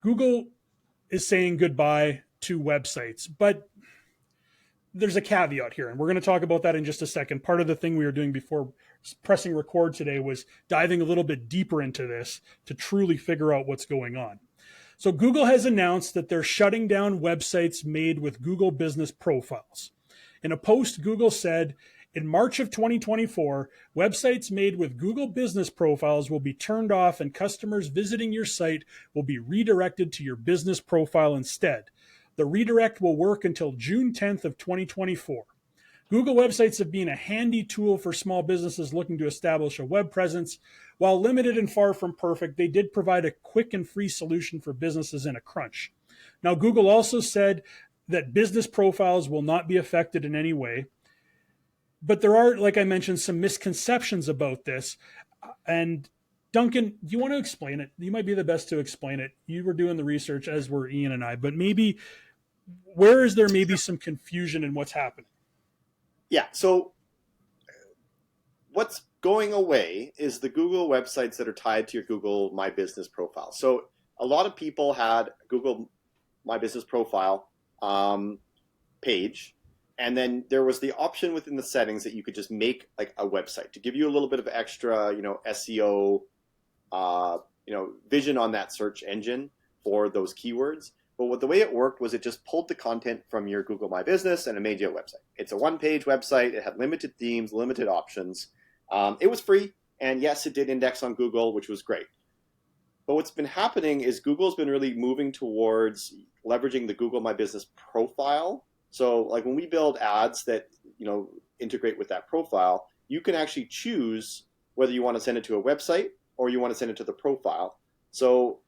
Google is saying goodbye to websites, but there's a caveat here, and we're going to talk about that in just a second. Part of the thing we were doing before pressing record today was diving a little bit deeper into this to truly figure out what's going on. So Google has announced that they're shutting down websites made with Google business profiles. In a post, Google said, in March of 2024, websites made with Google business profiles will be turned off and customers visiting your site will be redirected to your business profile instead. The redirect will work until June 10th of 2024. Google websites have been a handy tool for small businesses looking to establish a web presence. While limited and far from perfect, they did provide a quick and free solution for businesses in a crunch. Now, Google also said that business profiles will not be affected in any way. But there are, like I mentioned, some misconceptions about this. And Duncan, do you want to explain it? You might be the best to explain it. You were doing the research, as were Ian and I, but maybe where is there maybe some confusion in what's happening? Yeah, so what's going away is the Google websites that are tied to your Google My Business profile. So a lot of people had Google My Business profile page, and then there was the option within the settings that you could just make like a website to give you a little bit of extra, SEO, vision on that search engine for those keywords. But the way it worked was it just pulled the content from your Google My Business and it made you a website. It's a one-page website. It had limited themes, limited options. It was free. And yes, it did index on Google, which was great. But what's been happening is Google's been really moving towards leveraging the Google My Business profile. So like when we build ads that, integrate with that profile, you can actually choose whether you want to send it to a website or you want to send it to the profile. So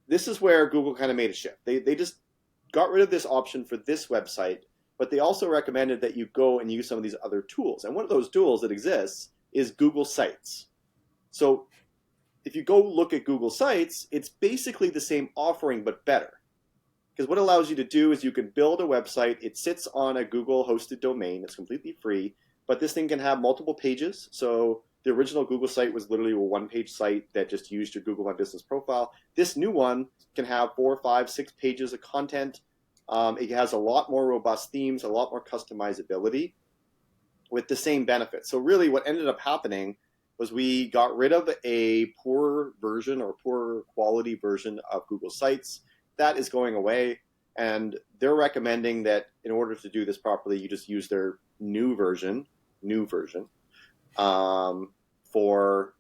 this is where Google kind of made a shift. They just got rid of this option for this website, but they also recommended that you go and use some of these other tools. And one of those tools that exists is Google Sites. So if you go look at Google Sites, it's basically the same offering, but better. Because what it allows you to do is you can build a website. It sits on a Google hosted domain. It's completely free, but this thing can have multiple pages. So the original Google site was literally a one-page site that just used your Google My Business profile. This new one can have 4, 5, 6 pages of content. It has a lot more robust themes, a lot more customizability with the same benefits. So really what ended up happening was we got rid of a poor version or poor quality version of Google Sites. That is going away. And they're recommending that in order to do this properly, you just use their new version, for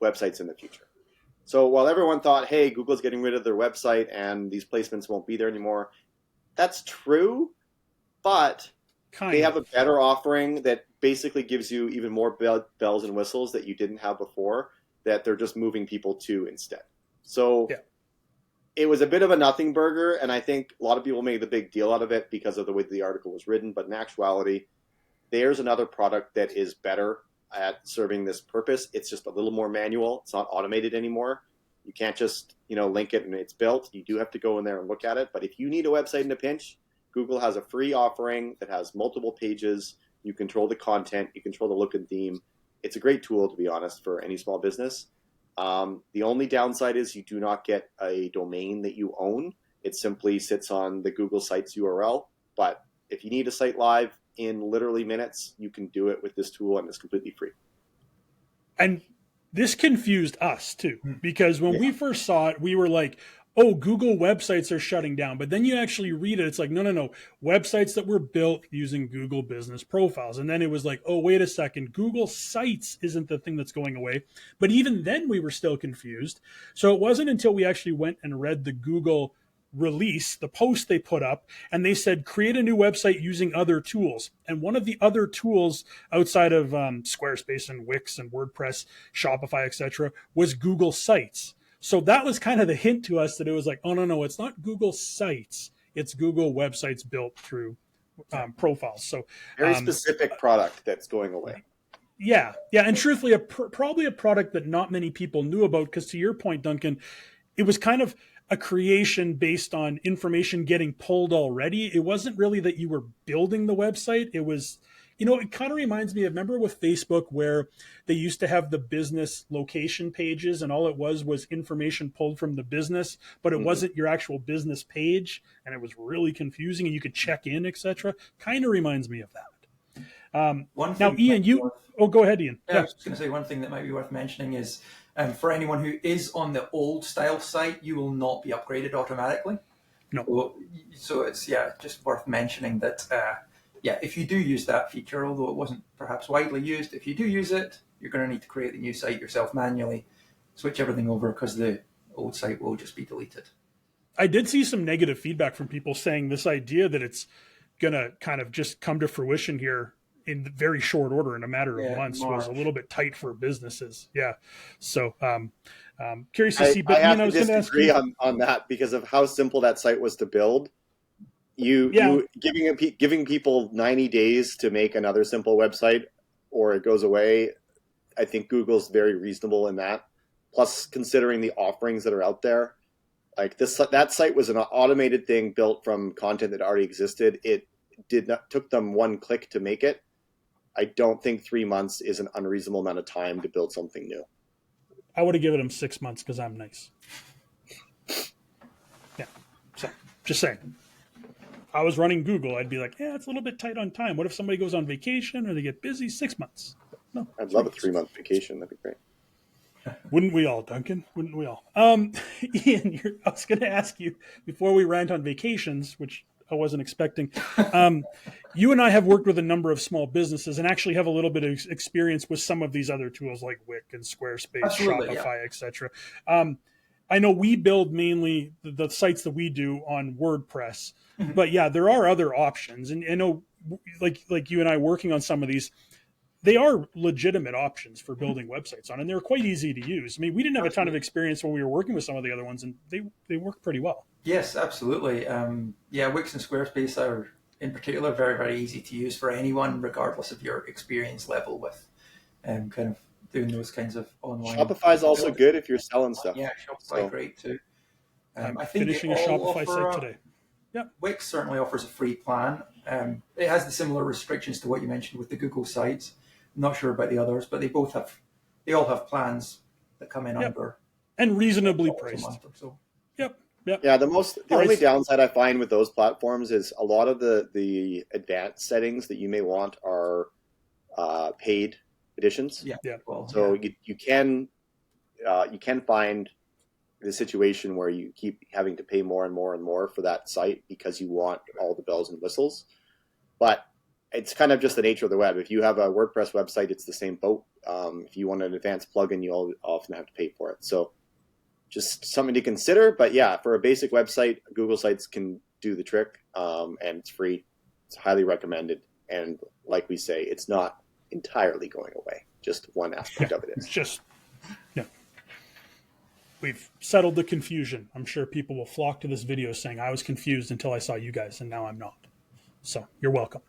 websites in the future. So while everyone thought, hey, Google's getting rid of their website and these placements won't be there anymore, that's true, but they have a better offering that basically gives you even more bells and whistles that you didn't have before, that they're just moving people to instead. So It was a bit of a nothing burger, and I think a lot of people made the big deal out of it because of the way the article was written, but in actuality, there's another product that is better at serving this purpose. It's just a little more manual. It's not automated anymore. You can't just, link it and it's built. You do have to go in there and look at it. But if you need a website in a pinch, Google has a free offering that has multiple pages. You control the content. You control the look and theme. It's a great tool, to be honest, for any small business. The only downside is you do not get a domain that you own. It simply sits on the Google Sites URL. But if you need a site live in literally minutes, you can do it with this tool, and it's completely free. And this confused us too, because when we first saw it, we were like, oh, Google websites are shutting down. But then you actually read it. It's like, no. Websites that were built using Google business profiles. And then it was like, oh, wait a second. Google Sites isn't the thing that's going away. But even then we were still confused. So it wasn't until we actually went and read the Google release, the post they put up, and they said, create a new website using other tools. And one of the other tools outside of Squarespace and Wix and WordPress, Shopify, etc., was Google Sites. So that was kind of the hint to us that it was like, oh, no, it's not Google Sites. It's Google websites built through profiles. So very specific product that's going away. Yeah. And truthfully, probably a product that not many people knew about, because to your point, Duncan, it was kind of a creation based on information getting pulled already. It wasn't really that you were building the website. It was You know, it kind of reminds me of, remember with Facebook where they used to have the business location pages and all it was information pulled from the business, but it Mm-hmm. wasn't your actual business page and it was really confusing and you could check in, etc. Kind of reminds me of that. One Now, thing that might Ian, be you, worth, oh, go ahead, Ian. yeah, I Yeah. was just going to say one thing that might be worth mentioning is for anyone who is on the old style site, you will not be upgraded automatically. No. So it's just worth mentioning that if you do use that feature, although it wasn't perhaps widely used, if you do use it, you're going to need to create the new site yourself manually, switch everything over because the old site will just be deleted. I did see some negative feedback from people saying this idea that it's going to kind of just come to fruition here in very short order in a matter of months was a March. little bit tight for businesses. Yeah. So curious to I, see. I But have Ian, I to was going to ask disagree you. on that because of how simple that site was to build. Yeah. You giving people 90 days to make another simple website or it goes away. I think Google's very reasonable in that. Plus, considering the offerings that are out there, like that site was an automated thing built from content that already existed. It took them one click to make it. I don't think 3 months is an unreasonable amount of time to build something new. I would have given him 6 months because I'm nice. Yeah. So just saying. If I was running Google, I'd be like, yeah, it's a little bit tight on time. What if somebody goes on vacation or they get busy? 6 months. No, I'd love a 3-month vacation. That'd be great. Wouldn't we all, Duncan? Wouldn't we all? Ian, I was going to ask you before we rant on vacations, which I wasn't expecting. You and I have worked with a number of small businesses and actually have a little bit of experience with some of these other tools like Wix and Squarespace, Absolutely, Shopify, etc. I know we build mainly the sites that we do on WordPress, but yeah, there are other options, and I know, like you and I working on some of these, they are legitimate options for building websites on, and they're quite easy to use. I mean, we didn't have a ton of experience when we were working with some of the other ones, and they work pretty well. Yes, absolutely. Wix and Squarespace are, in particular, very, very easy to use for anyone, regardless of your experience level with kind of doing those kinds of online. Shopify is also good if you're selling stuff. Yeah, Shopify great too. I'm I think finishing a Shopify site today. Yeah, Wix certainly offers a free plan. It has the similar restrictions to what you mentioned with the Google sites. I'm not sure about the others, but they all have plans that come in under and reasonably a priced. month or so. Yep. Yeah, the only downside I find with those platforms is a lot of the advanced settings that you may want are paid editions. Yeah. Well, so you can find the situation where you keep having to pay more and more and more for that site because you want all the bells and whistles. But it's kind of just the nature of the web. If you have a WordPress website, it's the same boat. If you want an advanced plugin, you'll often have to pay for it. So just something to consider. But yeah, for a basic website, Google Sites can do the trick, and it's free. It's highly recommended. And like we say, it's not entirely going away. Just one aspect of it is. We've settled the confusion. I'm sure people will flock to this video saying I was confused until I saw you guys, and now I'm not. So you're welcome.